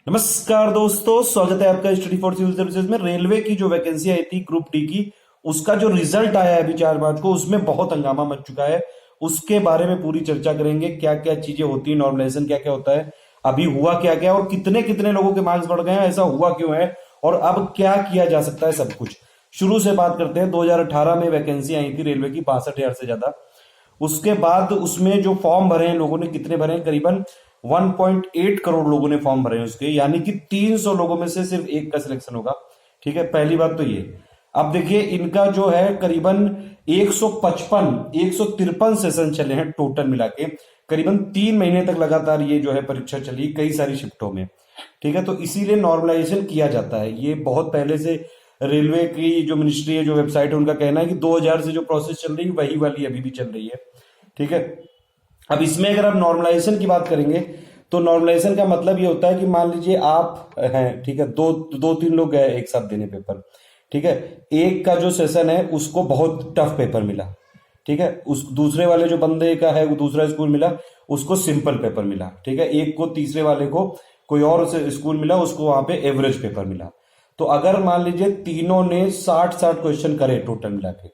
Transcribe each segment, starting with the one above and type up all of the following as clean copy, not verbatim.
नमस्कार दोस्तों, स्वागत है आपका स्टडी फॉर सिविल सर्विसेज में। रेलवे की जो वैकेंसी आई थी ग्रुप डी की, उसका जो रिजल्ट आया है अभी 4 मार्च को, उसमें बहुत हंगामा मच चुका है। उसके बारे में पूरी चर्चा करेंगे, क्या क्या चीजें होती है, नॉर्मलाइजेशन क्या क्या होता है, अभी हुआ क्या क्या और कितने कितने लोगों के मार्क्स बढ़ गए हैं, ऐसा हुआ क्यों है और अब क्या किया जा सकता है, सब कुछ शुरू से बात करते हैं। 2018 में वैकेंसी आई थी रेलवे की 62,000 से ज्यादा। उसके बाद उसमें जो फॉर्म भरे हैं लोगों ने, कितने भरे हैं? करीबन 1.8 करोड़ लोगों ने फॉर्म भरे हैं उसके, यानी कि 300 लोगों में से सिर्फ एक का सिलेक्शन होगा। ठीक है, पहली बात तो ये। अब देखिए, इनका जो है करीबन 153 सेशन चले हैं टोटल मिला के। करीबन 3 महीने तक लगातार ये जो है परीक्षा चली, कई सारी शिफ्टों में। ठीक है, तो इसीलिए नॉर्मलाइजेशन किया जाता है। ये बहुत पहले से रेलवे की जो मिनिस्ट्री है, जो वेबसाइट है, उनका कहना है कि 2000 से जो प्रोसेस चल रही है वही वाली अभी भी चल रही है। ठीक है, अब इसमें अगर आप नॉर्मलाइजेशन की बात करेंगे तो नॉर्मलाइजेशन का मतलब ये होता है कि मान लीजिए आप हैं, ठीक है, दो दो तीन लोग गए एक साथ देने पेपर। ठीक है, एक का जो सेशन है उसको बहुत टफ पेपर मिला। ठीक है, उस दूसरे वाले जो बंदे का है वो दूसरा स्कूल मिला, उसको सिंपल पेपर मिला। ठीक है, एक को तीसरे वाले को कोई और स्कूल मिला, उसको वहां पे एवरेज पेपर मिला। तो अगर मान लीजिए तीनों ने 60-60 क्वेश्चन करे टोटल मिला के,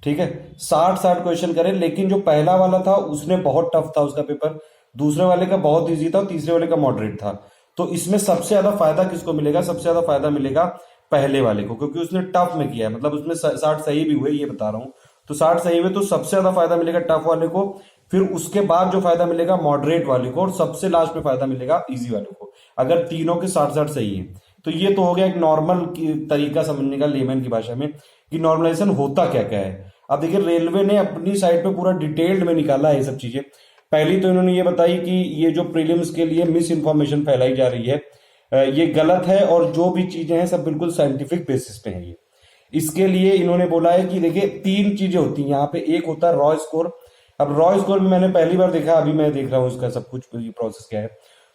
ठीक है, 60-60 क्वेश्चन करे, लेकिन जो पहला वाला था उसने बहुत टफ था उसका पेपर, दूसरे वाले का बहुत इजी था और तीसरे वाले का मॉडरेट था। तो इसमें सबसे ज्यादा फायदा किसको मिलेगा? सबसे ज्यादा फायदा मिलेगा पहले वाले को, क्योंकि उसने टफ में किया है, मतलब उसमें 60 सही भी हुए, ये बता रहा हूं। तो 60 सही हुए तो सबसे ज्यादा फायदा मिलेगा टफ वाले को, फिर उसके बाद जो फायदा मिलेगा मॉडरेट वाले को, और सबसे लास्ट में फायदा मिलेगा इजी वाले को, अगर तीनों के 60-60 सही है। तो ये तो हो गया एक नॉर्मल तरीका समझने का लेमन की भाषा में कि नॉर्मलाइजेशन होता क्या क्या है। अब देखिए, रेलवे ने अपनी साइट पे पूरा डिटेल्ड में निकाला है ये सब चीजें। पहली तो इन्होंने ये बताई कि ये जो प्रीलिम्स के लिए मिस इन्फॉर्मेशन फैलाई जा रही है, ये गलत है, और जो भी चीजें हैं सब बिल्कुल साइंटिफिक बेसिस पे है ये। इसके लिए इन्होंने बोला है कि देखिए, 3 चीजें होती हैं यहाँ पे। एक होता है रॉ स्कोर। अब रॉ स्कोर में मैंने पहली बार देखा, अभी मैं देख रहा हूँ इसका सब कुछ प्रोसेस क्या है।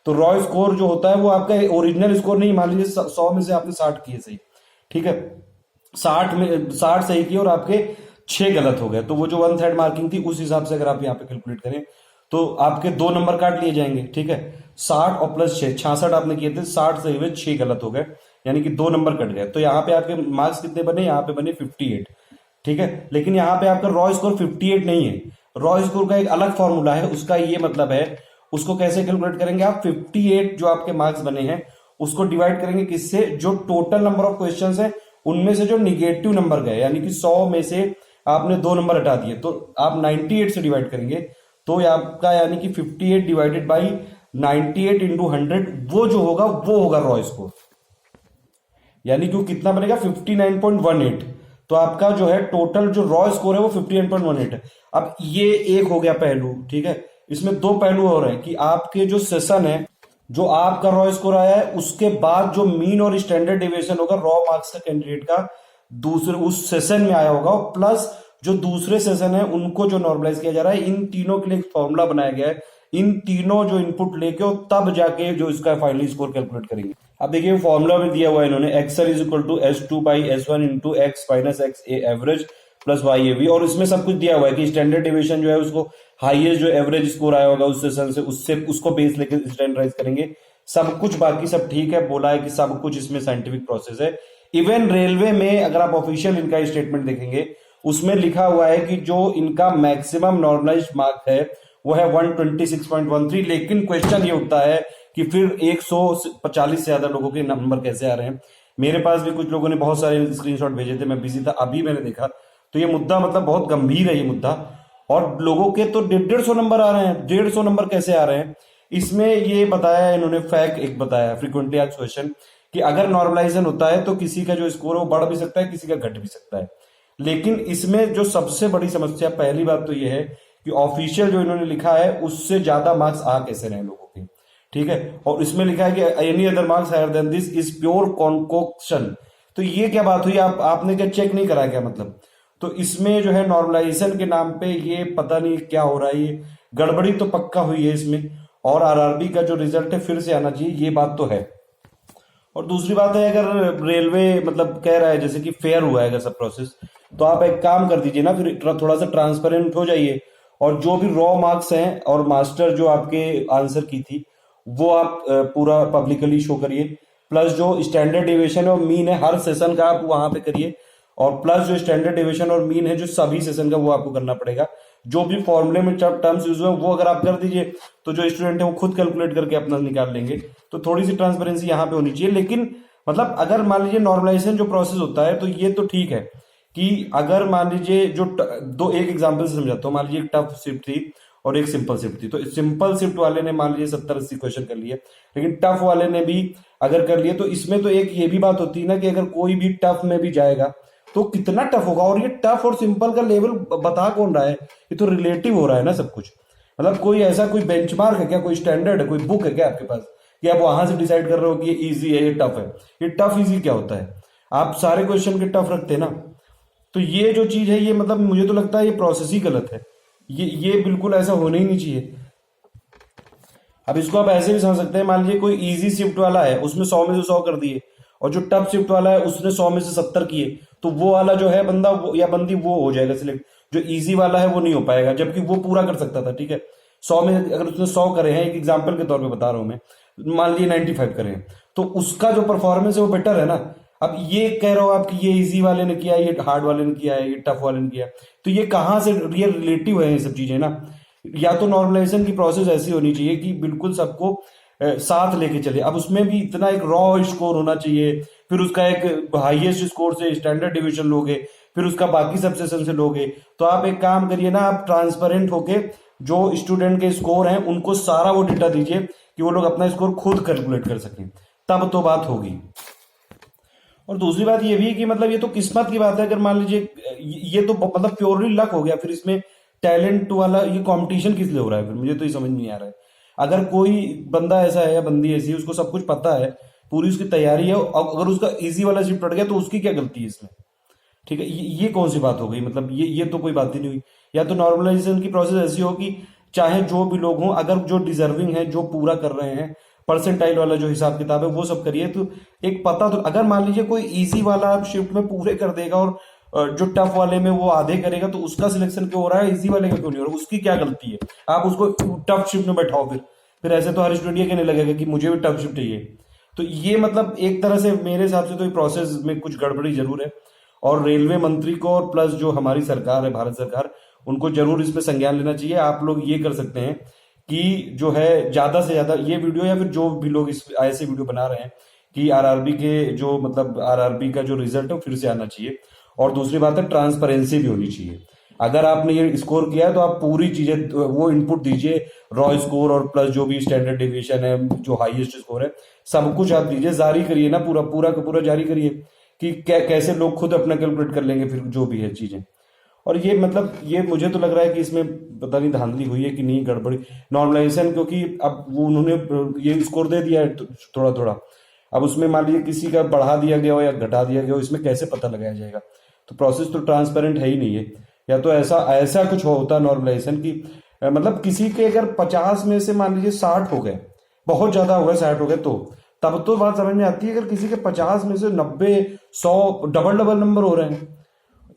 तो रॉ स्कोर जो होता है वो आपका ओरिजिनल स्कोर नहीं, मान लीजिए 100 में से आपने 60 किए सही, ठीक है, 60 सही किए और आपके 6 गलत हो गए, तो वो जो 1/3 मार्किंग थी उस हिसाब से अगर आप यहाँ पे कैलकुलेट करें तो आपके 2 नंबर काट लिए जाएंगे। ठीक है, 60 और प्लस 6, 66 आपने किए थे, 60 सही हुए, 6 गलत हो गए, यानी कि 2 नंबर कट गए। तो यहाँ पे आपके मार्क्स कितने बने? यहाँ पे बने 58। ठीक है, लेकिन यहाँ पे आपका रॉ स्कोर 58 नहीं है। रॉ स्कोर का एक अलग फॉर्मूला है, उसका ये मतलब है, उसको कैसे कैलकुलेट करेंगे आप? 58 जो आपके मार्क्स बने हैं उसको डिवाइड करेंगे किससे? जो टोटल नंबर ऑफ क्वेश्चन है उनमें से जो निगेटिव नंबर गए, यानी कि 100 में से आपने 2 नंबर हटा दिए, तो आप 98 से डिवाइड करेंगे, तो आपका यानी कि 58 डिवाइडेड बाई 98 इंटू 100, वो जो होगा वो होगा रॉ स्कोर, यानी कि कितना बनेगा? 59.18। तो आपका जो है टोटल जो रॉ स्कोर है वो 59.18 है। अब ये एक हो गया पहलू। ठीक है, इसमें 2 पहलू और हैं कि आपके जो सेशन है, जो आपका रॉ स्कोर आया है, उसके बाद जो मीन और स्टैंडर्ड डेविएशन होगा रॉ मार्क्स का कैंडिडेट का दूसरे उस सेशन में आया होगा, प्लस जो दूसरे सेशन है उनको जो नॉर्मलाइज किया जा रहा है। इन तीनों के लिए एक फॉर्मूला बनाया गया है, इन तीनों जो इनपुट लेके और तब जाके जो इसका फाइनली स्कोर कैलकुलेट करेंगे। अब देखिए, फॉर्मूला में दिया हुआ है इन्होंने, XL is equal to S2 by S1 into X minus X A average plus Y A B, और इसमें सब कुछ दिया हुआ है कि स्टैंडर्ड डेविएशन जो है उसको हाईएस्ट जो एवरेज स्कोर आया होगा उस सेशन से, उससे उसको बेस लेके स्टैंडर्डाइज करेंगे। सब कुछ बाकी सब ठीक है, बोला है कि सब कुछ इसमें साइंटिफिक प्रोसेस है। इवन रेलवे में अगर आप ऑफिशियल इनका स्टेटमेंट देखेंगे, उसमें लिखा हुआ है कि जो इनका मैक्सिमम नॉर्मलाइज्ड मार्क है वो है 126.13। लेकिन क्वेश्चन ये उठता है कि फिर 140 से ज्यादा लोगों के नंबर कैसे आ रहे हैं? मेरे पास भी कुछ लोगों ने बहुत सारे स्क्रीनशॉट भेजे थे, मैं बिजी था, अभी मैंने देखा। तो ये मुद्दा मतलब बहुत गंभीर है ये मुद्दा, और लोगों के तो 150 नंबर आ रहे हैं। 150 नंबर कैसे आ रहे हैं? इसमें ये बताया इन्होंने, फैक्ट एक बताया, फ्रीक्वेंटली आस्क्ड क्वेश्चन, कि अगर नॉर्मलाइजेशन होता है तो किसी का जो स्कोर है वो बढ़ भी सकता है, किसी का घट भी सकता है। लेकिन इसमें जो सबसे बड़ी समस्या, पहली बात तो ये है कि ऑफिशियल जो इन्होंने लिखा है उससे ज्यादा मार्क्स आ कैसे रहे लोगों के। ठीक है, और इसमें लिखा है कि any other marks higher than this is pure concoction. तो ये क्या बात हुई? आपने क्या चेक नहीं करा क्या मतलब? तो इसमें जो है नॉर्मलाइजेशन के नाम पे ये पता नहीं क्या हो रहा है, ये गड़बड़ी तो पक्का हुई है इसमें, और आरआरबी का जो रिजल्ट है फिर से आना चाहिए, ये बात तो है। और दूसरी बात है, अगर रेलवे मतलब कह रहा है जैसे कि फेयर हुआ है अगर सब प्रोसेस, तो आप एक काम कर दीजिए ना, फिर थोड़ा सा ट्रांसपेरेंट हो जाइए, और जो भी रॉ मार्क्स हैं और मास्टर जो आपके आंसर की थी वो आप पूरा पब्लिकली शो करिए। प्लस जो स्टैंडर्ड डेविएशन और मीन है हर सेशन का आप वहां पे करिए। और प्लस जो स्टैंडर्ड डेविएशन और मीन है जो सभी सेशन का वो आपको करना पड़ेगा। जो भी फॉर्मूले में टर्म्स यूज हुए वो अगर आप कर दीजिए तो जो स्टूडेंट है वो खुद कैलकुलेट करके अपना निकाल लेंगे। तो थोड़ी सी ट्रांसपेरेंसी यहाँ पे होनी चाहिए। लेकिन मतलब अगर मान लीजिए नॉर्मलाइजेशन जो प्रोसेस होता है तो ये तो ठीक है कि अगर मान लीजिए जो दो एक एग्जांपल से समझाता हूँ। मान लीजिए एक टफ शिफ्ट थी और एक सिंपल शिफ्ट थी। तो सिंपल शिफ्ट वाले ने मान लीजिए 70-80 क्वेश्चन कर लिए, लेकिन टफ वाले ने भी अगर कर लिए तो इसमें तो एक ये भी बात होती है ना कि अगर कोई भी टफ में भी जाएगा तो कितना टफ होगा। और ये टफ और सिंपल का लेवल बता कौन रहा है, ये तो रिलेटिव हो रहा है ना सब कुछ। मतलब कोई ऐसा कोई बेंचमार्क है क्या, कोई स्टैंडर्ड है, कोई बुक है क्या आपके पास कि आप वहां से डिसाइड कर रहे हो कि ये इजी है ये टफ है। ये टफ इजी क्या होता है, आप सारे क्वेश्चन के टफ रखते हैं ना। तो ये जो चीज है ये मतलब मुझे तो लगता है ये प्रोसेस ही गलत है। ये बिल्कुल ऐसा होना ही नहीं चाहिए। अब इसको आप ऐसे भी समझ सकते हैं, मान लीजिए कोई इजी शिफ्ट वाला है उसमें 100 में से 100 कर दिए, और जो टफ शिफ्ट वाला है उसने 100 में से 70 किए, तो वो वाला जो है बंदा या बंदी वो हो जाएगा सिलेक्ट। जो इजी वाला है वो नहीं हो पाएगा, जबकि वो पूरा कर सकता था। ठीक है, 100 में अगर उसने 100 करे हैं, एक एग्जाम्पल के तौर पे बता रहा हूं मैं, मान लीजिए 95 करे हैं, तो उसका जो परफॉर्मेंस है वो बेटर है ना। अब ये कह रहा हो आप कि ये इजी वाले ने किया, ये हार्ड वाले ने किया है, ये टफ वाले ने किया, तो ये कहाँ से ये रिलेटिव है ये सब चीजें ना। या तो नॉर्मलाइजेशन की प्रोसेस ऐसी होनी चाहिए कि बिल्कुल सबको साथ लेके चले। अब उसमें भी इतना एक रॉ स्कोर होना चाहिए, फिर उसका एक हाईएस्ट स्कोर से स्टैंडर्ड डिवीजन लोगे, फिर उसका बाकी सब सेशन से लोगे। तो आप एक काम करिए ना, आप ट्रांसपेरेंट होके जो स्टूडेंट के स्कोर हैं उनको सारा वो डेटा दीजिए कि वो लोग अपना स्कोर खुद कैलकुलेट कर सकें, तब तो बात होगी। और दूसरी बात ये भी कि मतलब ये तो किस्मत की बात है। अगर मान लीजिए ये तो मतलब प्योरली लक हो गया, फिर इसमें टैलेंट वाला ये कंपटीशन किस लिए हो रहा है, फिर मुझे तो ये समझ नहीं आ रहा है। अगर कोई बंदा ऐसा है या बंदी ऐसी है उसको सब कुछ पता है, पूरी उसकी तैयारी है, अगर उसका इजी वाला शिफ्ट पड़ गया तो उसकी क्या गलती है इसमें। ठीक है, ये कौन सी बात हो गई, मतलब ये तो कोई बात ही नहीं हुई। या तो नॉर्मलाइजेशन की प्रोसेस ऐसी हो कि चाहे जो भी लोग हों, अगर जो डिजर्विंग है, जो पूरा कर रहे हैं, परसेंटाइल वाला जो हिसाब किताब है वो सब करिए। तो एक पता तो अगर मान लीजिए कोई इजी वाला आप शिफ्ट में पूरे कर देगा और जो टफ वाले में वो आधे करेगा, तो उसका सिलेक्शन क्यों हो रहा है, इजी वाले का क्यों नहीं हो रहा, उसकी क्या गलती है। आप उसको टफ शिफ्ट में बैठाओ, फिर ऐसे तो हर स्टूडेंट ये कहने लगेगा कि मुझे भी टफ शिफ्ट चाहिए। तो ये मतलब एक तरह से मेरे हिसाब से तो प्रोसेस में कुछ गड़बड़ी जरूर है। और रेलवे मंत्री को और प्लस जो हमारी सरकार है, भारत सरकार, उनको जरूर इसमें संज्ञान लेना चाहिए। आप लोग ये कर सकते हैं कि जो है ज्यादा से ज्यादा ये वीडियो, या फिर जो भी लोग इस ऐसे वीडियो बना रहे हैं कि आरआरबी के जो मतलब आरआरबी का जो रिजल्ट है फिर से आना चाहिए। और दूसरी बात है ट्रांसपेरेंसी भी होनी चाहिए। अगर आपने ये स्कोर किया है तो आप पूरी चीजें वो इनपुट दीजिए, रॉ स्कोर और प्लस जो भी स्टैंडर्ड डेविएशन है, जो हाईएस्ट स्कोर है, सब कुछ आप दीजिए, जारी करिए ना, पूरा पूरा का पूरा जारी करिए कि कैसे लोग खुद अपना कैलकुलेट कर लेंगे फिर जो भी है चीजें। और ये मतलब ये मुझे तो लग रहा है कि इसमें पता नहीं धांधली हुई है कि नहीं, गड़बड़ी नॉर्मलाइजेशन, क्योंकि अब वो उन्होंने ये स्कोर दे दिया है थोड़ा थोड़ा, अब उसमें मान लीजिए किसी का बढ़ा दिया गया हो या घटा दिया गया हो, इसमें कैसे पता लगाया जाएगा। तो प्रोसेस तो ट्रांसपेरेंट है ही नहीं है। या तो ऐसा ऐसा कुछ होता नॉर्मलाइजेशन की मतलब किसी के अगर 50 में से मान लीजिए 60 हो गए, बहुत ज्यादा हो गए 60 हो गए, तो तब तो बात समझ में आती है। अगर किसी के 50 में से 90 100 डबल डबल नंबर हो रहे हैं,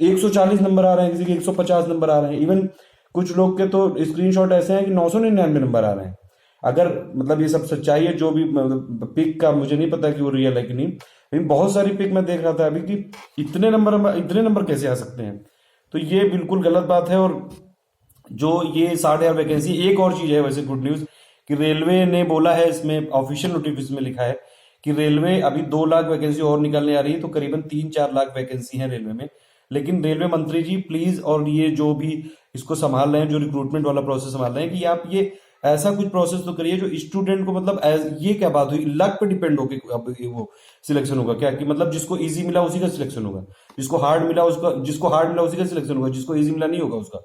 140 नंबर आ रहे हैं, किसी के 150 नंबर आ रहे हैं, इवन कुछ लोग के तो स्क्रीनशॉट ऐसे हैं कि 999 नंबर आ रहे हैं। अगर मतलब ये सब सच्चाई है, जो भी मतलब पिक का मुझे नहीं पता कि वो रियल है कि नहीं, लेकिन बहुत सारी पिक मैं देख रहा था अभी कि इतने नंबर कैसे आ सकते हैं। तो ये बिल्कुल गलत बात है। और जो ये 60,000 वैकेंसी, एक और चीज है वैसे गुड न्यूज कि रेलवे ने बोला है, इसमें ऑफिशियल नोटिफिकेशन में लिखा है कि रेलवे अभी 2 लाख वैकेंसी और निकालने आ रही है, तो करीबन 3-4 लाख वैकेंसी है रेलवे में। लेकिन रेलवे मंत्री जी प्लीज, और ये जो भी इसको संभाल रहे हैं, जो रिक्रूटमेंट वाला प्रोसेस संभाल रहे हैं, कि आप ये ऐसा कुछ प्रोसेस तो करिए जो स्टूडेंट को मतलब ये क्या बात हुई, लक पे डिपेंड होके अब वो सिलेक्शन होगा क्या, कि मतलब जिसको इजी मिला उसी का सिलेक्शन होगा, जिसको हार्ड मिला उसी का सिलेक्शन होगा, जिसको इजी मिला नहीं होगा उसका।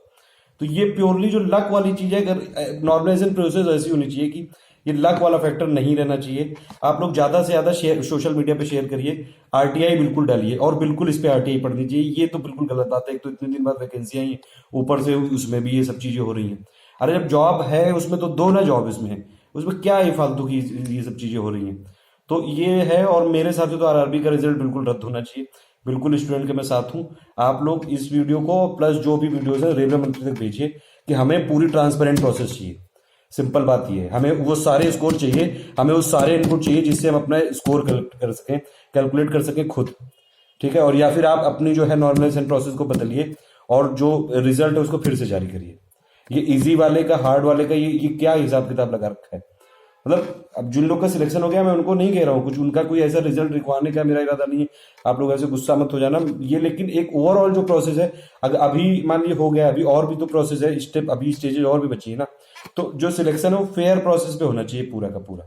तो ये प्योरली जो लक वाली चीज है, अगर नॉर्मलाइजेशन प्रोसेस ऐसी होनी चाहिए कि ये लक वाला फैक्टर नहीं रहना चाहिए। आप लोग ज्यादा से ज्यादा शेयर सोशल मीडिया पे शेयर करिए, आरटीआई बिल्कुल डालिए, और बिल्कुल इस पे आरटीआई पढ़ दीजिए। ये तो बिल्कुल गलत बात है, एक तो इतने दिन बाद वैकेंसी आई, ऊपर से उसमें भी ये सब चीजें हो रही हैं। अरे जब जॉब है उसमें तो दो ना जॉब, उसमें क्या ये फालतू की ये सब चीजें हो रही हैं। तो ये है, और मेरे हिसाब से तो आरआरबी का रिजल्ट बिल्कुल रद्द होना चाहिए। बिल्कुल स्टूडेंट के मैं साथ हूँ। आप लोग इस वीडियो को प्लस जो भी वीडियोस है रेलवे मंत्री तक भेजिए कि हमें पूरी ट्रांसपेरेंट प्रोसेस चाहिए। सिंपल बात ये है, हमें वो सारे स्कोर चाहिए, हमें वो सारे इनपुट चाहिए जिससे हम अपना स्कोर कलेक्ट कर सकें, कैलकुलेट कर सकें खुद। ठीक है, और या फिर आप अपनी जो है नॉर्मलाइजेशन प्रोसेस को बदलिए और जो रिजल्ट है उसको फिर से जारी करिए। ये इजी वाले का, हार्ड वाले का, ये क्या हिसाब किताब लगा रखा है? मतलब अब जिन लोग का सिलेक्शन हो गया, मैं उनको नहीं कह रहा हूँ कुछ, उनका कोई ऐसा रिजल्ट रिकॉर्डने का मेरा इरादा नहीं है, आप लोग ऐसे गुस्सा मत हो जाना ये। लेकिन एक ओवरऑल जो प्रोसेस है, अगर अभी मान लीजिए हो गया, अभी और भी तो प्रोसेस है, स्टेप अभी स्टेजेस और भी बची है ना, तो जो सिलेक्शन है वो फेयर प्रोसेस पे होना चाहिए पूरा का पूरा,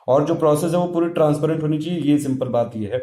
और जो प्रोसेस है वो पूरी ट्रांसपेरेंट होनी चाहिए। ये सिंपल बात ये है।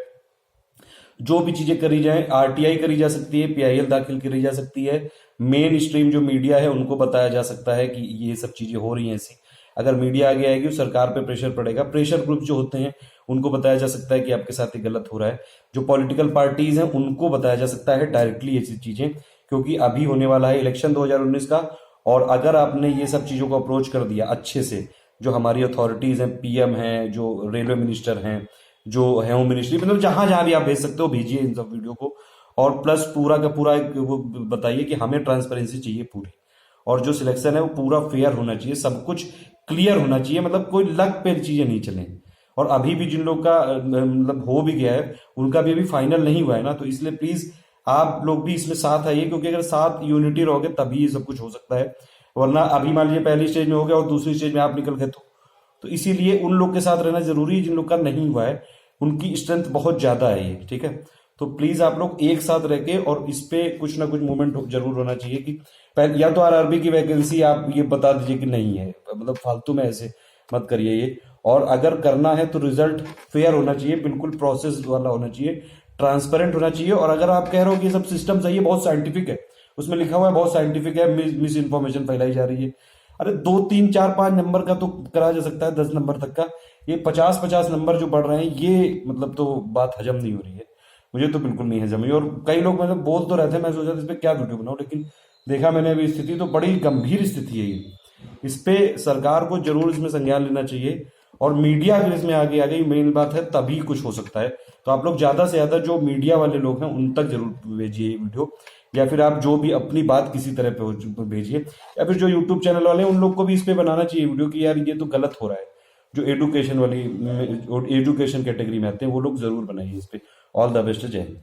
जो भी चीजें करी जाए, आरटीआई करी जा सकती है, पीआईएल दाखिल करी जा सकती है, मेन स्ट्रीम जो मीडिया है उनको बताया जा सकता है कि ये सब चीजें हो रही हैं ऐसी। अगर मीडिया आगे आएगी सरकार पे प्रेशर पड़ेगा, प्रेशर ग्रुप जो होते हैं उनको बताया जा सकता है कि आपके साथ ये गलत हो रहा है, जो पॉलिटिकल पार्टीज हैं उनको बताया जा सकता है डायरेक्टली ऐसी चीजें, क्योंकि अभी होने वाला है इलेक्शन 2019 का। और अगर आपने ये सब चीजों को अप्रोच कर दिया अच्छे से, जो हमारी अथॉरिटीज हैं, पीएम हैं, जो रेलवे मिनिस्टर हैं, जो है होम मिनिस्ट्री, मतलब जहां जहां भी आप भेज सकते हो भेजिए इन सब वीडियो को। और प्लस पूरा का पूरा एक वो बताइए कि हमें ट्रांसपेरेंसी चाहिए पूरी, और जो सिलेक्शन है वो पूरा फेयर होना चाहिए, सब कुछ क्लियर होना चाहिए, मतलब कोई लक पे चीजें नहीं चलें। और अभी भी जिन लोग का मतलब हो भी गया है उनका भी अभी फाइनल नहीं हुआ है ना, तो इसलिए प्लीज आप लोग भी इसमें साथ आइए, क्योंकि अगर साथ यूनिटी रहोगे तभी ये सब कुछ हो सकता है। वरना अभी मान लीजिए पहली स्टेज में हो गया और दूसरी स्टेज में आप निकल गए तो इसीलिए उन लोग के साथ रहना जरूरी है जिन लोग का नहीं हुआ है, उनकी स्ट्रेंथ बहुत ज्यादा है ये। ठीक है, तो प्लीज आप लोग एक साथ रह के और इस पे कुछ ना कुछ मूवमेंट जरूर होना चाहिए कि पहले या तो आरआरबी की वैकेंसी आप ये बता दीजिए कि नहीं है, मतलब फालतू में ऐसे मत करिए ये। और अगर करना है तो रिजल्ट फेयर होना चाहिए, बिल्कुल प्रोसेस वाला होना चाहिए, ट्रांसपेरेंट होना चाहिए। और अगर आप कह रहे हो कि ये सब सिस्टम सही है, बहुत साइंटिफिक है, उसमें लिखा हुआ है बहुत साइंटिफिक है, मिस इन्फॉर्मेशन फैलाई जा रही है, अरे 2 3 4 5 नंबर का तो करा जा सकता है, 10 नंबर तक का, ये 50 50 नंबर जो बढ़ रहे हैं ये मतलब तो बात हजम नहीं हो रही है, मुझे तो बिल्कुल नहीं हजम हुई। और कई लोग मतलब बोल तो रहते हैं, मैं सोचा था इस पे क्या वीडियो बनाऊं, लेकिन देखा मैंने अभी स्थिति तो बड़ी गंभीर स्थिति है ये, इस पे सरकार को जरूर इसमें संज्ञान लेना चाहिए। और मीडिया अगर इसमें आगे आ गई, मेन बात है, तभी कुछ हो सकता है। तो आप लोग ज्यादा से ज्यादा जो मीडिया वाले लोग हैं उन तक जरूर भेजिए ये वीडियो, या फिर आप जो भी अपनी बात किसी तरह पे भेजिए, या फिर जो यूट्यूब चैनल वाले हैं उन लोग को भी इस पे बनाना चाहिए वीडियो कि यार ये तो गलत हो रहा है। जो एडुकेशन वाली एजुकेशन कैटेगरी में आते हैं वो लोग जरूर बनाइए इस पे। ऑल द बेस्ट, जय हिंद।